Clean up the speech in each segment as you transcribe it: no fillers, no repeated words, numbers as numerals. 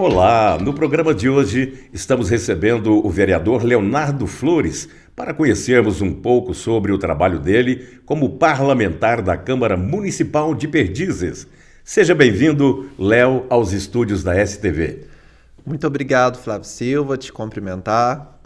Olá, no programa de hoje estamos recebendo o vereador Leonardo Flores para conhecermos um pouco sobre o trabalho dele como parlamentar da Câmara Municipal de Perdizes. Seja bem-vindo, Léo, aos estúdios da STV. Muito obrigado, Flávio Silva, te cumprimentar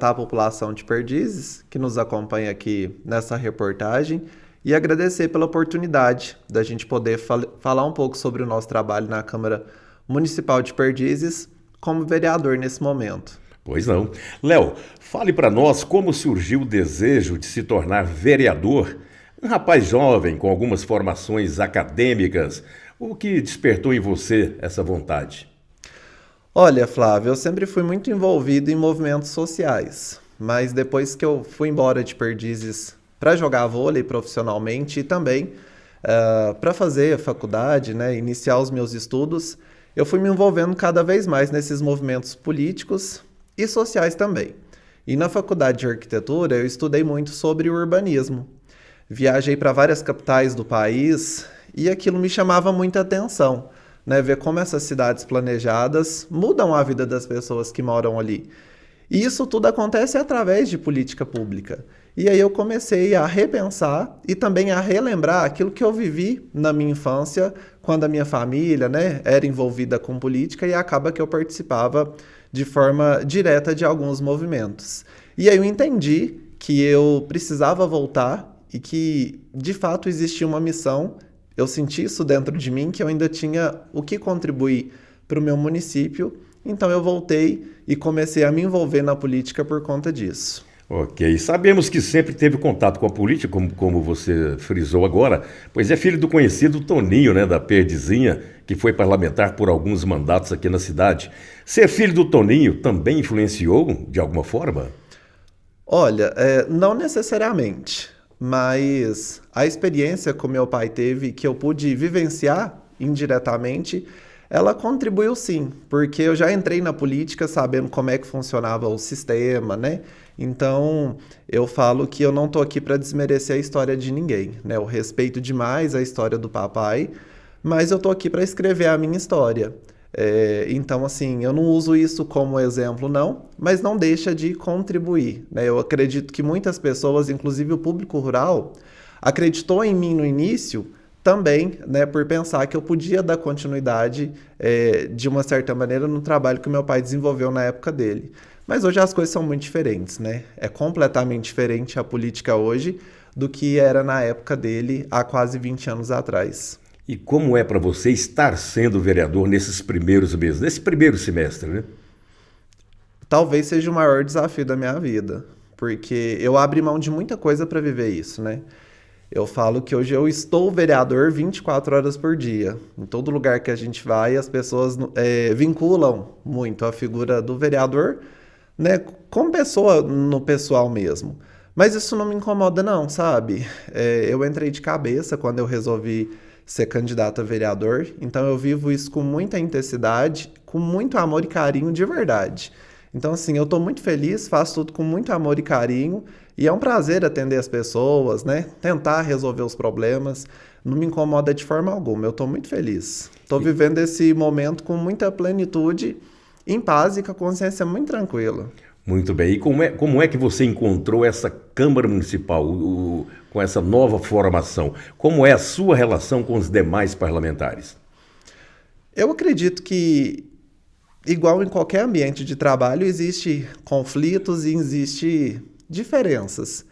a população de Perdizes que nos acompanha aqui nessa reportagem e agradecer pela oportunidade da gente poder falar um pouco sobre o nosso trabalho na Câmara Municipal de Perdizes como vereador nesse momento. Pois não. Léo, fale para nós como surgiu o desejo de se tornar vereador. Um rapaz jovem com algumas formações acadêmicas, o que despertou em você essa vontade? Olha, Flávio, eu sempre fui muito envolvido em movimentos sociais, mas depois que eu fui embora de Perdizes para jogar vôlei profissionalmente e também para fazer a faculdade, né, iniciar os meus estudos, eu fui me envolvendo cada vez mais nesses movimentos políticos e sociais também. E na faculdade de arquitetura eu estudei muito sobre o urbanismo. Viajei para várias capitais do país e aquilo me chamava muita atenção, né? Ver como essas cidades planejadas mudam a vida das pessoas que moram ali. E isso tudo acontece através de política pública. E aí eu comecei a repensar e também a relembrar aquilo que eu vivi na minha infância, quando a minha família, né, era envolvida com política e acaba que eu participava de forma direta de alguns movimentos. E aí eu entendi que eu precisava voltar e que, de fato, existia uma missão. Eu senti isso dentro de mim, que eu ainda tinha o que contribuir para o meu município. Então eu voltei e comecei a me envolver na política por conta disso. Ok, sabemos que sempre teve contato com a política, como você frisou agora, pois é filho do conhecido Toninho, né, da Perdizinha, que foi parlamentar por alguns mandatos aqui na cidade. Ser filho do Toninho também influenciou de alguma forma? Olha, não necessariamente, mas a experiência que o meu pai teve, que eu pude vivenciar indiretamente, ela contribuiu sim, porque eu já entrei na política sabendo como é que funcionava o sistema, né? Então, eu falo que eu não tô aqui para desmerecer a história de ninguém, né? Eu respeito demais a história do papai, mas eu tô aqui para escrever a minha história. Então, assim, eu não uso isso como exemplo, não, mas não deixa de contribuir, né? Eu acredito que muitas pessoas, inclusive o público rural, acreditou em mim no início também, né, por pensar que eu podia dar continuidade, de uma certa maneira, no trabalho que o meu pai desenvolveu na época dele. Mas hoje as coisas são muito diferentes, né? É completamente diferente a política hoje do que era na época dele, há quase 20 anos atrás. E como é para você estar sendo vereador nesses primeiros meses, nesse primeiro semestre, né? Talvez seja o maior desafio da minha vida, porque eu abri mão de muita coisa para viver isso, né? Eu falo que hoje eu estou vereador 24 horas por dia. Em todo lugar que a gente vai, as pessoas vinculam muito a figura do vereador, né, como pessoa no pessoal mesmo. Mas isso não me incomoda não, sabe? Eu entrei de cabeça quando eu resolvi ser candidato a vereador, então eu vivo isso com muita intensidade, com muito amor e carinho de verdade. Então, assim, eu estou muito feliz, faço tudo com muito amor e carinho, e é um prazer atender as pessoas, né? Tentar resolver os problemas, não me incomoda de forma alguma, eu estou muito feliz. Estou vivendo esse momento com muita plenitude, em paz e com a consciência muito tranquila. Muito bem. E como é que você encontrou essa Câmara Municipal, com essa nova formação? Como é a sua relação com os demais parlamentares? Eu acredito que, igual em qualquer ambiente de trabalho, existe conflitos e existe diferenças.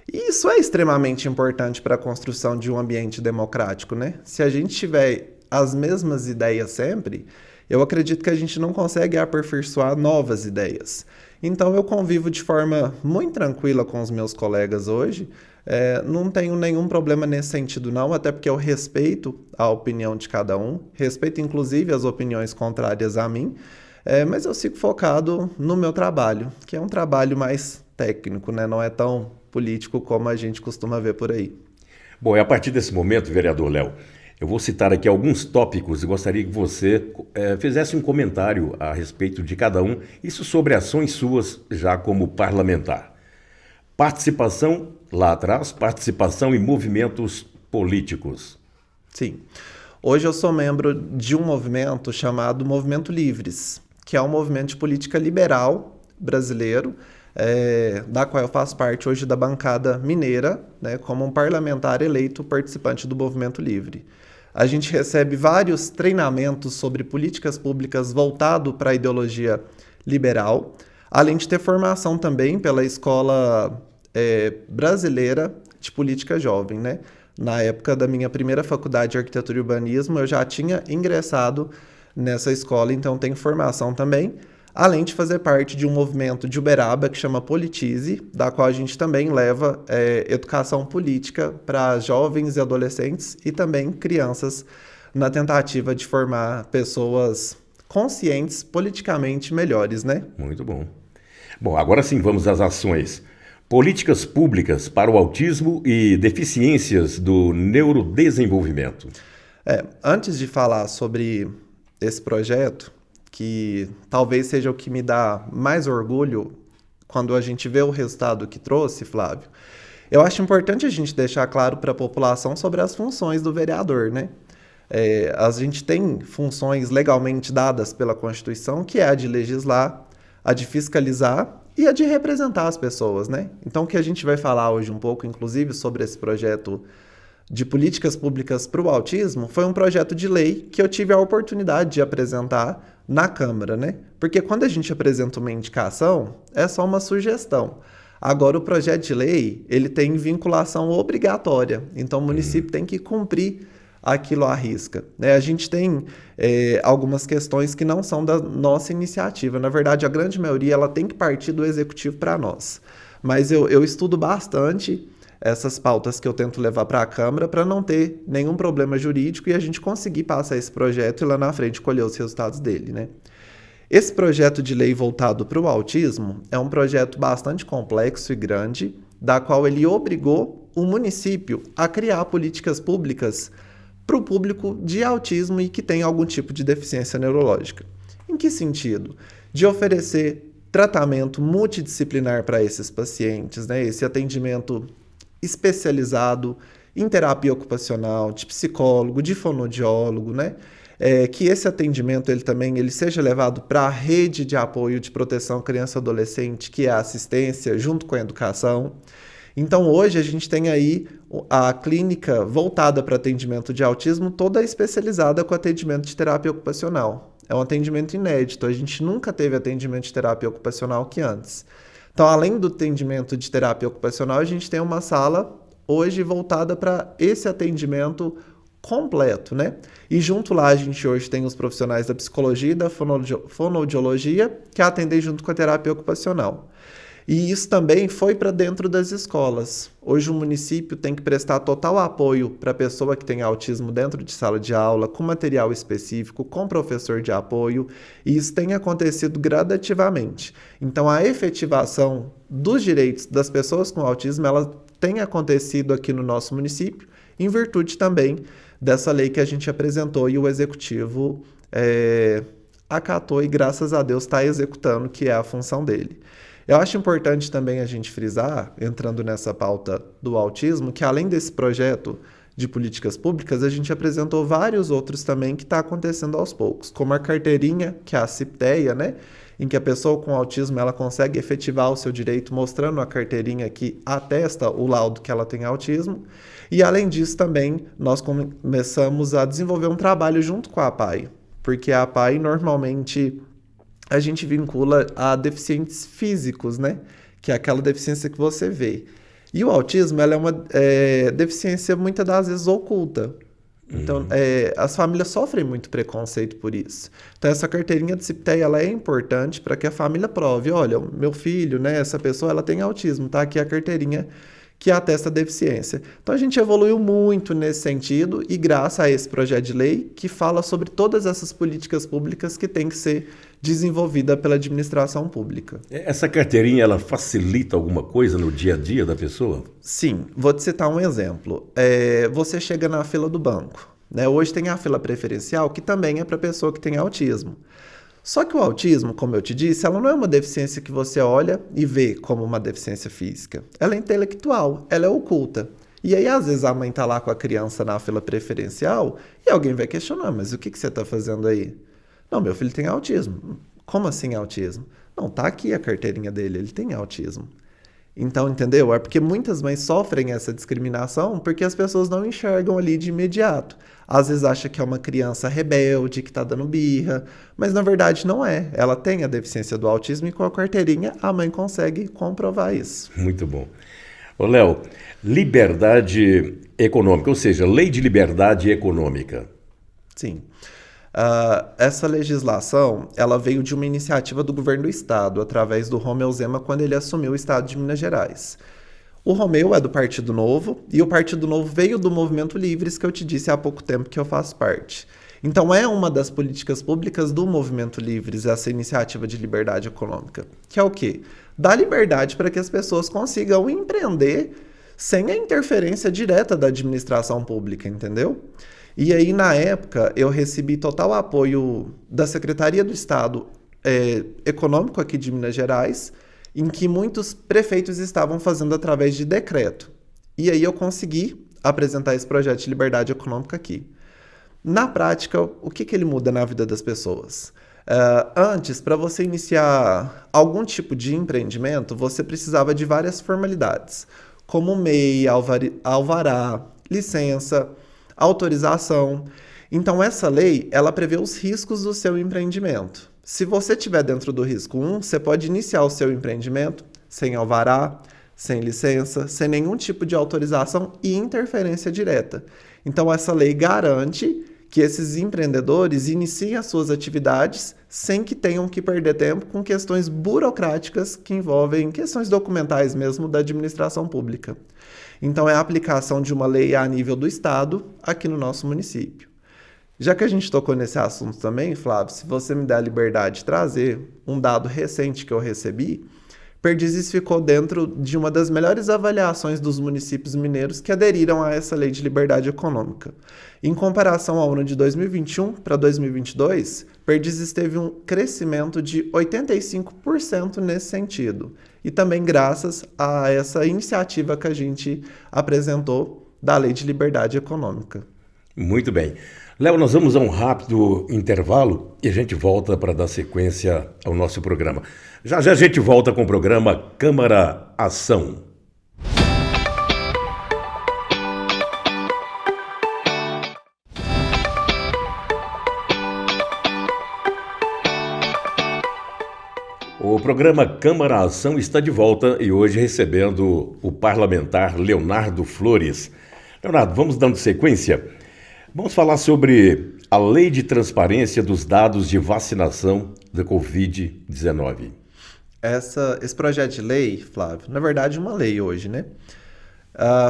E isso é extremamente importante para a construção de um ambiente democrático, né? Se a gente tiver as mesmas ideias sempre, eu acredito que a gente não consegue aperfeiçoar novas ideias. Então eu convivo de forma muito tranquila com os meus colegas hoje. Não tenho nenhum problema nesse sentido não, até porque eu respeito a opinião de cada um, respeito inclusive as opiniões contrárias a mim, mas eu sigo focado no meu trabalho, que é um trabalho mais técnico, né? Não é tão político como a gente costuma ver por aí. Bom, e a partir desse momento, vereador Léo, eu vou citar aqui alguns tópicos e gostaria que você fizesse um comentário a respeito de cada um, isso sobre ações suas já como parlamentar. Participação, lá atrás, participação em movimentos políticos. Sim. Hoje eu sou membro de um movimento chamado Movimento Livres, que é um movimento de política liberal brasileiro, da qual eu faço parte hoje da bancada mineira, né, como um parlamentar eleito participante do Movimento Livre. A gente recebe vários treinamentos sobre políticas públicas voltado para a ideologia liberal, além de ter formação também pela Escola Brasileira de Política Jovem, né? Na época da minha primeira faculdade de Arquitetura e Urbanismo, eu já tinha ingressado nessa escola, então tenho formação também, além de fazer parte de um movimento de Uberaba que chama Politize, da qual a gente também leva educação política para jovens e adolescentes e também crianças, na tentativa de formar pessoas conscientes, politicamente melhores, né? Muito bom. Bom, agora sim vamos às ações. Políticas públicas para o autismo e deficiências do neurodesenvolvimento. Antes de falar sobre esse projeto, que talvez seja o que me dá mais orgulho quando a gente vê o resultado que trouxe, Flávio, eu acho importante a gente deixar claro para a população sobre as funções do vereador, né? A gente tem funções legalmente dadas pela Constituição, que é a de legislar, a de fiscalizar e a de representar as pessoas, né? Então, o que a gente vai falar hoje um pouco, inclusive, sobre esse projeto de políticas públicas para o autismo, foi um projeto de lei que eu tive a oportunidade de apresentar na Câmara, né? Porque quando a gente apresenta uma indicação, é só uma sugestão. Agora, o projeto de lei, ele tem vinculação obrigatória, então o município tem que cumprir aquilo à risca, né? A gente tem algumas questões que não são da nossa iniciativa. Na verdade, a grande maioria ela tem que partir do executivo para nós. Mas eu estudo bastante essas pautas que eu tento levar para a Câmara para não ter nenhum problema jurídico e a gente conseguir passar esse projeto e lá na frente colher os resultados dele, né? Esse projeto de lei voltado para o autismo é um projeto bastante complexo e grande, da qual ele obrigou o município a criar políticas públicas para o público de autismo e que tem algum tipo de deficiência neurológica. Em que sentido? De oferecer tratamento multidisciplinar para esses pacientes, né? Esse atendimento especializado em terapia ocupacional, de psicólogo, de fonoaudiólogo, né? Que esse atendimento ele seja levado para a rede de apoio de proteção à criança e adolescente, que é a assistência junto com a educação. Então, hoje, a gente tem aí a clínica voltada para atendimento de autismo, toda especializada com atendimento de terapia ocupacional. É um atendimento inédito, a gente nunca teve atendimento de terapia ocupacional que antes. Então, além do atendimento de terapia ocupacional, a gente tem uma sala hoje voltada para esse atendimento completo, né? E junto lá, a gente hoje tem os profissionais da psicologia e da fonoaudiologia que atendem junto com a terapia ocupacional. E isso também foi para dentro das escolas. Hoje o município tem que prestar total apoio para a pessoa que tem autismo dentro de sala de aula, com material específico, com professor de apoio, e isso tem acontecido gradativamente. Então a efetivação dos direitos das pessoas com autismo, ela tem acontecido aqui no nosso município, em virtude também dessa lei que a gente apresentou e o executivo acatou e graças a Deus está executando, que é a função dele. Eu acho importante também a gente frisar, entrando nessa pauta do autismo, que além desse projeto de políticas públicas, a gente apresentou vários outros também que está acontecendo aos poucos, como a carteirinha, que é a CIPTEA, né? Em que a pessoa com autismo ela consegue efetivar o seu direito mostrando a carteirinha que atesta o laudo que ela tem autismo. E além disso também nós começamos a desenvolver um trabalho junto com a APAE, porque a APAE normalmente a gente vincula a deficientes físicos, né? Que é aquela deficiência que você vê. E o autismo, ela é uma deficiência muitas das vezes oculta. Então, as famílias sofrem muito preconceito por isso. Então, essa carteirinha de CIPTEA, ela é importante para que a família prove, olha, o meu filho, né, essa pessoa, ela tem autismo, tá aqui a carteirinha que atesta a deficiência. Então, a gente evoluiu muito nesse sentido e graças a esse projeto de lei que fala sobre todas essas políticas públicas que têm que ser desenvolvida pela administração pública. Essa carteirinha, ela facilita alguma coisa no dia a dia da pessoa? Sim, vou te citar um exemplo. Você chega na fila do banco, né? Hoje tem a fila preferencial, que também é para pessoa que tem autismo. Só que o autismo, como eu te disse, ela não é uma deficiência que você olha e vê como uma deficiência física. Ela é intelectual, ela é oculta. E aí, às vezes, a mãe tá lá com a criança na fila preferencial e alguém vai questionar, mas o que você tá fazendo aí? Não, meu filho tem autismo. Como assim autismo? Não, tá aqui a carteirinha dele, ele tem autismo. Então, entendeu? É porque muitas mães sofrem essa discriminação porque as pessoas não enxergam ali de imediato. Às vezes acha que é uma criança rebelde, que tá dando birra, mas na verdade não é. Ela tem a deficiência do autismo e com a carteirinha a mãe consegue comprovar isso. Muito bom. Ô, Léo, liberdade econômica, ou seja, lei de liberdade econômica. Sim. Essa legislação, ela veio de uma iniciativa do governo do estado, através do Romeu Zema, quando ele assumiu o estado de Minas Gerais. O Romeu é do Partido Novo, e o Partido Novo veio do Movimento Livres, que eu te disse há pouco tempo que eu faço parte. Então é uma das políticas públicas do Movimento Livres, essa iniciativa de liberdade econômica, que é o quê? Dá liberdade para que as pessoas consigam empreender sem a interferência direta da administração pública, entendeu? E aí, na época, eu recebi total apoio da Secretaria do Estado Econômico aqui de Minas Gerais, em que muitos prefeitos estavam fazendo através de decreto. E aí eu consegui apresentar esse projeto de liberdade econômica aqui. Na prática, o que ele muda na vida das pessoas? Antes, para você iniciar algum tipo de empreendimento, você precisava de várias formalidades, como MEI, alvará, licença, autorização. Então, essa lei, ela prevê os riscos do seu empreendimento. Se você estiver dentro do risco 1, você pode iniciar o seu empreendimento sem alvará, sem licença, sem nenhum tipo de autorização e interferência direta. Então, essa lei garante que esses empreendedores iniciem as suas atividades sem que tenham que perder tempo com questões burocráticas que envolvem questões documentais mesmo da administração pública. Então, é a aplicação de uma lei a nível do Estado aqui no nosso município. Já que a gente tocou nesse assunto também, Flávio, se você me der a liberdade de trazer um dado recente que eu recebi, Perdizes ficou dentro de uma das melhores avaliações dos municípios mineiros que aderiram a essa lei de liberdade econômica. Em comparação ao ano de 2021 para 2022, Perdizes teve um crescimento de 85% nesse sentido. E também graças a essa iniciativa que a gente apresentou da lei de liberdade econômica. Muito bem. Léo, nós vamos a um rápido intervalo e a gente volta para dar sequência ao nosso programa. Já já a gente volta com o programa Câmara Ação. O programa Câmara Ação está de volta e hoje recebendo o parlamentar Leonardo Flores. Leonardo, vamos dando sequência? Vamos falar sobre a Lei de Transparência dos Dados de Vacinação da Covid-19. Esse projeto de lei, Flávio, na verdade uma lei hoje, né?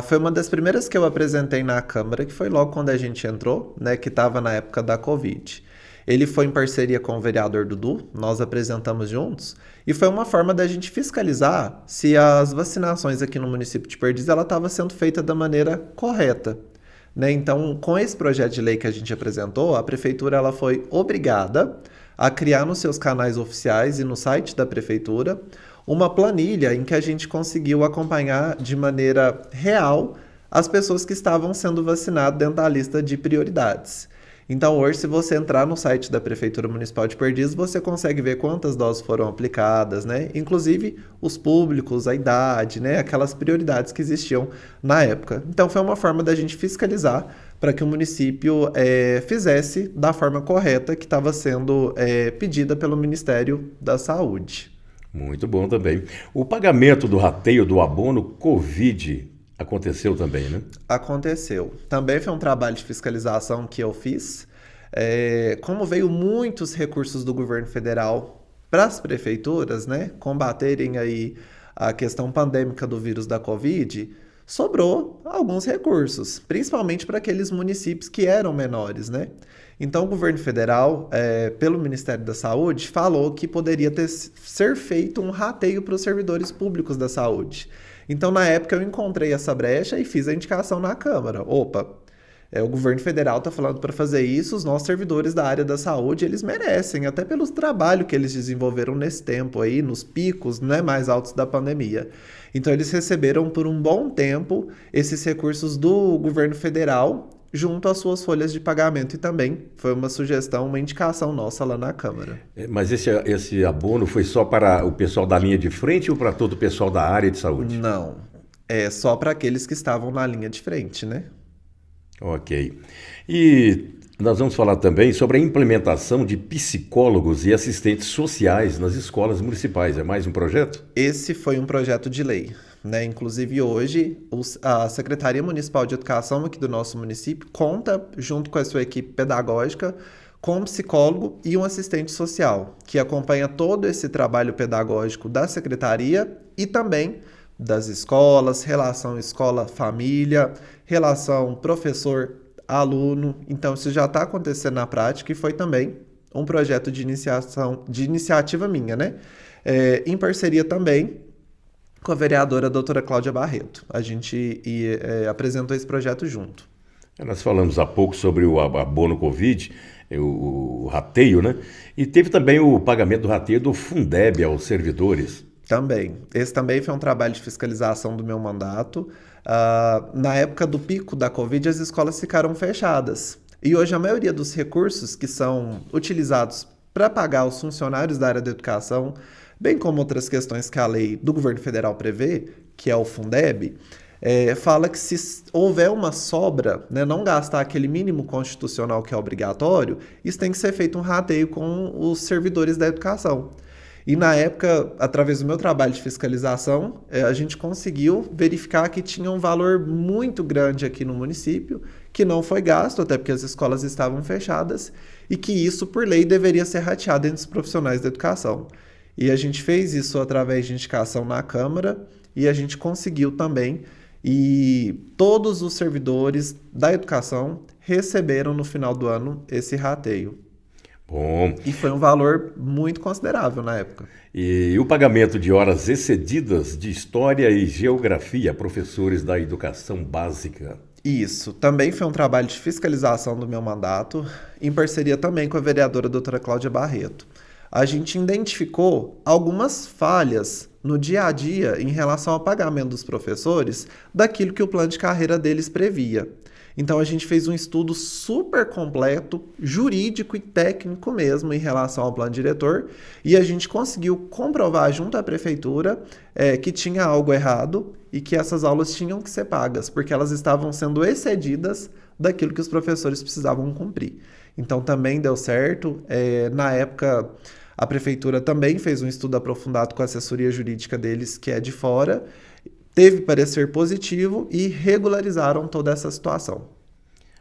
Foi uma das primeiras que eu apresentei na Câmara, que foi logo quando a gente entrou, né? Que estava na época da Covid. Ele foi em parceria com o vereador Dudu, nós apresentamos juntos, e foi uma forma da gente fiscalizar se as vacinações aqui no município de Perdizes ela estava sendo feita da maneira correta. Né? Então, com esse projeto de lei que a gente apresentou, a prefeitura ela foi obrigada a criar nos seus canais oficiais e no site da prefeitura uma planilha em que a gente conseguiu acompanhar de maneira real as pessoas que estavam sendo vacinadas dentro da lista de prioridades. Então, hoje, se você entrar no site da Prefeitura Municipal de Perdizes, você consegue ver quantas doses foram aplicadas, né? Inclusive os públicos, a idade, né? Aquelas prioridades que existiam na época. Então, foi uma forma da gente fiscalizar para que o município fizesse da forma correta que estava sendo pedida pelo Ministério da Saúde. Muito bom também. O pagamento do rateio do abono Covid aconteceu também, né? Aconteceu. Também foi um trabalho de fiscalização que eu fiz. Como veio muitos recursos do governo federal para as prefeituras, né, combaterem aí a questão pandêmica do vírus da Covid, sobrou alguns recursos, principalmente para aqueles municípios que eram menores, né? Então, o governo federal, pelo Ministério da Saúde, falou que poderia ser feito um rateio para os servidores públicos da saúde. Então, na época, eu encontrei essa brecha e fiz a indicação na Câmara. Opa, O governo federal está falando para fazer isso, os nossos servidores da área da saúde, eles merecem, até pelo trabalho que eles desenvolveram nesse tempo aí, nos picos, né, mais altos da pandemia. Então eles receberam por um bom tempo esses recursos do governo federal junto às suas folhas de pagamento, e também foi uma sugestão, uma indicação nossa lá na Câmara. Mas esse abono foi só para o pessoal da linha de frente ou para todo o pessoal da área de saúde? Não, é só para aqueles que estavam na linha de frente, né? Ok. E nós vamos falar também sobre a implementação de psicólogos e assistentes sociais nas escolas municipais. É mais um projeto? Esse foi um projeto de lei, né? Inclusive hoje a Secretaria Municipal de Educação aqui do nosso município conta, junto com a sua equipe pedagógica, com um psicólogo e um assistente social, que acompanha todo esse trabalho pedagógico da secretaria e também das escolas, relação escola-família, relação professor-aluno. Então isso já está acontecendo na prática e foi também um projeto de iniciativa minha, né? Em parceria também com a vereadora doutora Cláudia Barreto. A gente apresentou esse projeto junto. Nós falamos há pouco sobre o abono Covid, o rateio, né? E teve também o pagamento do rateio do Fundeb aos servidores. Também. Esse também foi um trabalho de fiscalização do meu mandato. Na época do pico da Covid, as escolas ficaram fechadas. E hoje a maioria dos recursos que são utilizados para pagar os funcionários da área da educação, bem como outras questões que a lei do governo federal prevê, que é o Fundeb, fala que se houver uma sobra, né, não gastar aquele mínimo constitucional que é obrigatório, isso tem que ser feito um rateio com os servidores da educação. E na época, através do meu trabalho de fiscalização, a gente conseguiu verificar que tinha um valor muito grande aqui no município, que não foi gasto, até porque as escolas estavam fechadas, e que isso, por lei, deveria ser rateado entre os profissionais da educação. E a gente fez isso através de indicação na Câmara, e a gente conseguiu também, e todos os servidores da educação receberam no final do ano esse rateio. Bom. E foi um valor muito considerável na época. E o pagamento de horas excedidas de História e Geografia a professores da educação básica. Isso, também foi um trabalho de fiscalização do meu mandato, em parceria também com a vereadora doutora Cláudia Barreto. A gente identificou algumas falhas no dia a dia em relação ao pagamento dos professores daquilo que o plano de carreira deles previa. Então a gente fez um estudo super completo, jurídico e técnico mesmo em relação ao plano diretor, e a gente conseguiu comprovar junto à prefeitura que tinha algo errado e que essas aulas tinham que ser pagas, porque elas estavam sendo excedidas daquilo que os professores precisavam cumprir. Então também deu certo. Na época a prefeitura também fez um estudo aprofundado com a assessoria jurídica deles, que é de fora, teve parecer positivo e regularizaram toda essa situação.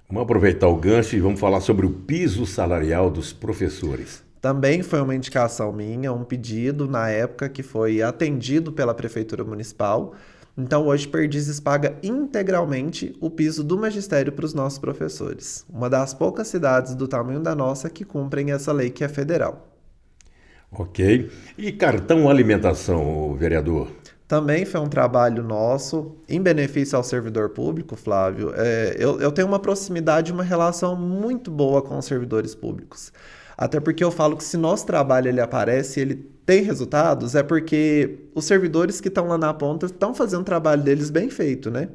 Vamos aproveitar o gancho e vamos falar sobre o piso salarial dos professores. Também foi uma indicação minha, um pedido na época que foi atendido pela Prefeitura Municipal. Então hoje Perdizes paga integralmente o piso do magistério para os nossos professores. Uma das poucas cidades do tamanho da nossa que cumprem essa lei que é federal. Ok. E cartão alimentação, vereador? Também foi um trabalho nosso em benefício ao servidor público, Flávio. Eu tenho uma proximidade, uma relação muito boa com os servidores públicos. Até porque eu falo que se nosso trabalho ele aparece, ele tem resultados, é porque os servidores que estão lá na ponta estão fazendo o trabalho deles bem feito, né?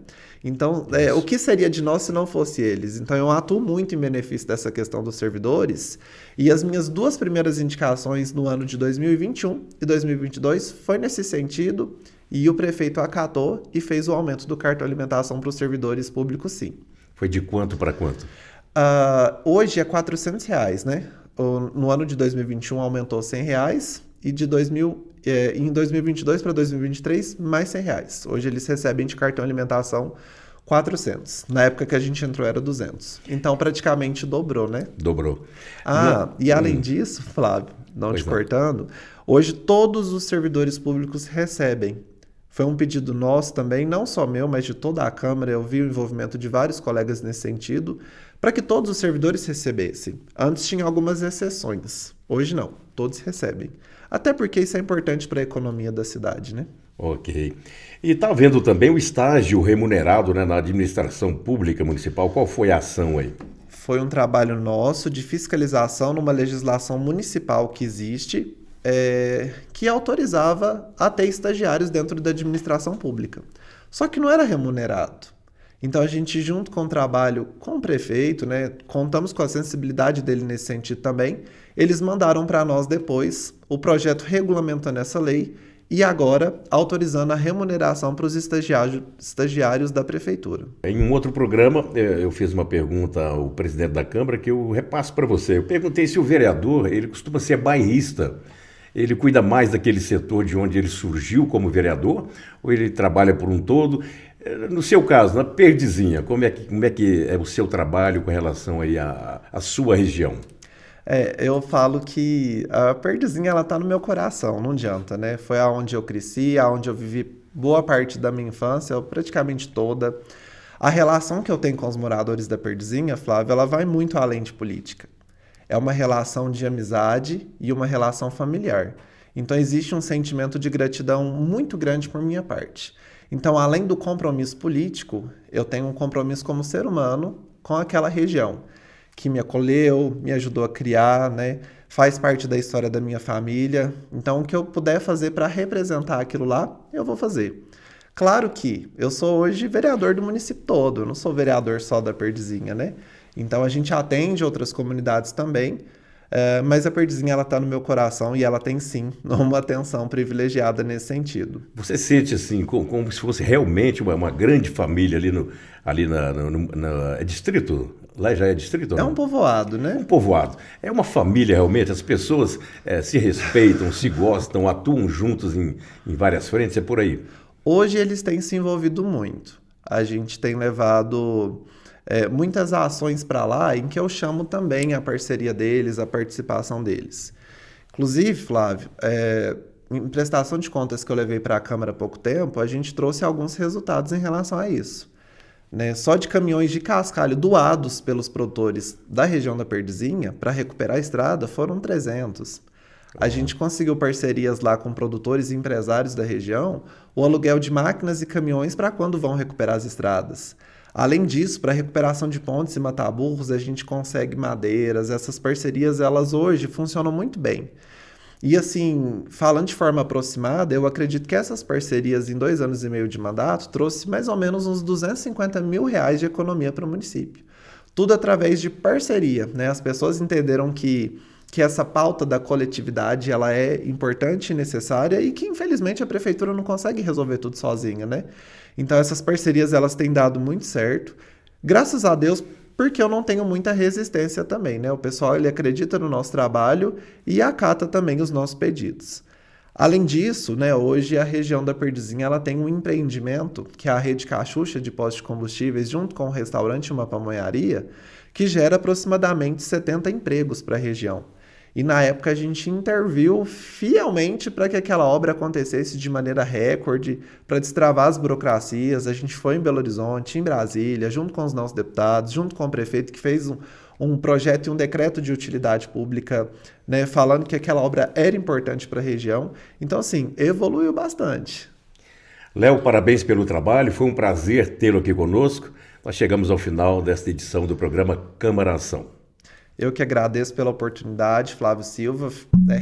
Então, o que seria de nós se não fosse eles? Então, eu atuo muito em benefício dessa questão dos servidores, e as minhas duas primeiras indicações no ano de 2021 e 2022 foi nesse sentido, e o prefeito acatou e fez o aumento do cartão alimentação para os servidores públicos, sim. Foi de quanto para quanto? Hoje é R$400, né? No ano de 2021 aumentou R$100 e em 2022 para 2023 mais R$100. Hoje eles recebem de cartão alimentação 400. Na época que a gente entrou era 200. Então praticamente dobrou, né? Dobrou. E além disso, Flávio, não te cortando, hoje todos os servidores públicos recebem. Foi um pedido nosso também, não só meu, mas de toda a Câmara. Eu vi o envolvimento de vários colegas nesse sentido, para que todos os servidores recebessem. Antes tinha algumas exceções, hoje não, todos recebem. Até porque isso é importante para a economia da cidade, né? Ok. E está havendo também o estágio remunerado, né, na administração pública municipal. Qual foi a ação aí? Foi um trabalho nosso de fiscalização numa legislação municipal que existe, que autorizava até estagiários dentro da administração pública. Só que não era remunerado. Então a gente, junto com o trabalho com o prefeito, né, contamos com a sensibilidade dele nesse sentido também, eles mandaram para nós depois o projeto regulamentando essa lei e agora autorizando a remuneração para os estagiários da prefeitura. Em um outro programa, eu fiz uma pergunta ao presidente da Câmara que eu repasso para você. Eu perguntei se o vereador, ele costuma ser bairrista. Ele cuida mais daquele setor de onde ele surgiu como vereador ou ele trabalha por um todo? No seu caso, na Perdizinha, como é que é o seu trabalho com relação aí à sua região? Eu falo que a Perdizinha ela tá no meu coração, não adianta, né? Foi aonde eu cresci, aonde eu vivi boa parte da minha infância, praticamente toda. A relação que eu tenho com os moradores da Perdizinha, Flávio, ela vai muito além de política. É uma relação de amizade e uma relação familiar. Então existe um sentimento de gratidão muito grande por minha parte. Então, além do compromisso político, eu tenho um compromisso como ser humano com aquela região que me acolheu, me ajudou a criar, né? Faz parte da história da minha família. Então, o que eu puder fazer para representar aquilo lá, eu vou fazer. Claro que eu sou hoje vereador do município todo, eu não sou vereador só da Perdizinha, né? Então, a gente atende outras comunidades também, mas a Perdizinha ela está no meu coração e ela tem sim uma atenção privilegiada nesse sentido. Você sente assim, como se fosse realmente uma grande família é distrito? Lá já é distrito ou não? É um povoado, né? Um povoado. É uma família realmente, as pessoas se respeitam, se gostam, atuam juntos em várias frentes, é por aí. Hoje eles têm se envolvido muito. A gente tem levado muitas ações para lá em que eu chamo também a parceria deles, a participação deles. Inclusive, Flávio, em prestação de contas que eu levei para a Câmara há pouco tempo, a gente trouxe alguns resultados em relação a isso. Né? Só de caminhões de cascalho doados pelos produtores da região da Perdizinha para recuperar a estrada foram 300. A gente conseguiu parcerias lá com produtores e empresários da região, o aluguel de máquinas e caminhões para quando vão recuperar as estradas. Além disso, para a recuperação de pontes e mataburros, a gente consegue madeiras. Essas parcerias, elas hoje funcionam muito bem. E assim, falando de forma aproximada, eu acredito que essas parcerias em 2 anos e meio de mandato trouxe mais ou menos uns R$250 mil de economia para o município. Tudo através de parceria, né? As pessoas entenderam que essa pauta da coletividade ela é importante e necessária e que, infelizmente, a prefeitura não consegue resolver tudo sozinha, né? Então, essas parcerias elas têm dado muito certo. Graças a Deus, porque eu não tenho muita resistência também, né? O pessoal ele acredita no nosso trabalho e acata também os nossos pedidos. Além disso, né, hoje a região da Perdizinha ela tem um empreendimento, que é a Rede Cachucha de postos de combustíveis, junto com um restaurante e uma pamonharia, que gera aproximadamente 70 empregos para a região. E na época a gente interviu fielmente para que aquela obra acontecesse de maneira recorde, para destravar as burocracias. A gente foi em Belo Horizonte, em Brasília, junto com os nossos deputados, junto com o prefeito que fez um projeto e um decreto de utilidade pública, né, falando que aquela obra era importante para a região. Então, assim, evoluiu bastante. Léo, parabéns pelo trabalho, foi um prazer tê-lo aqui conosco. Nós chegamos ao final desta edição do programa Câmara Ação. Eu que agradeço pela oportunidade, Flávio Silva.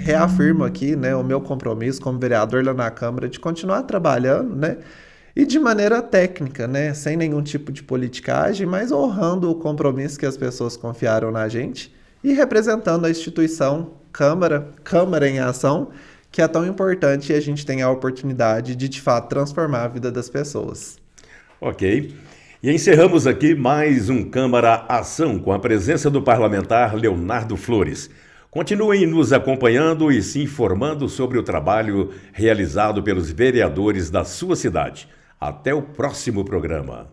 Reafirmo aqui, né, o meu compromisso como vereador lá na Câmara de continuar trabalhando, né, e de maneira técnica, né, sem nenhum tipo de politicagem, mas honrando o compromisso que as pessoas confiaram na gente e representando a instituição Câmara em Ação, que é tão importante e a gente tem a oportunidade de fato, transformar a vida das pessoas. Ok. E encerramos aqui mais um Câmara Ação com a presença do parlamentar Leonardo Flores. Continuem nos acompanhando e se informando sobre o trabalho realizado pelos vereadores da sua cidade. Até o próximo programa.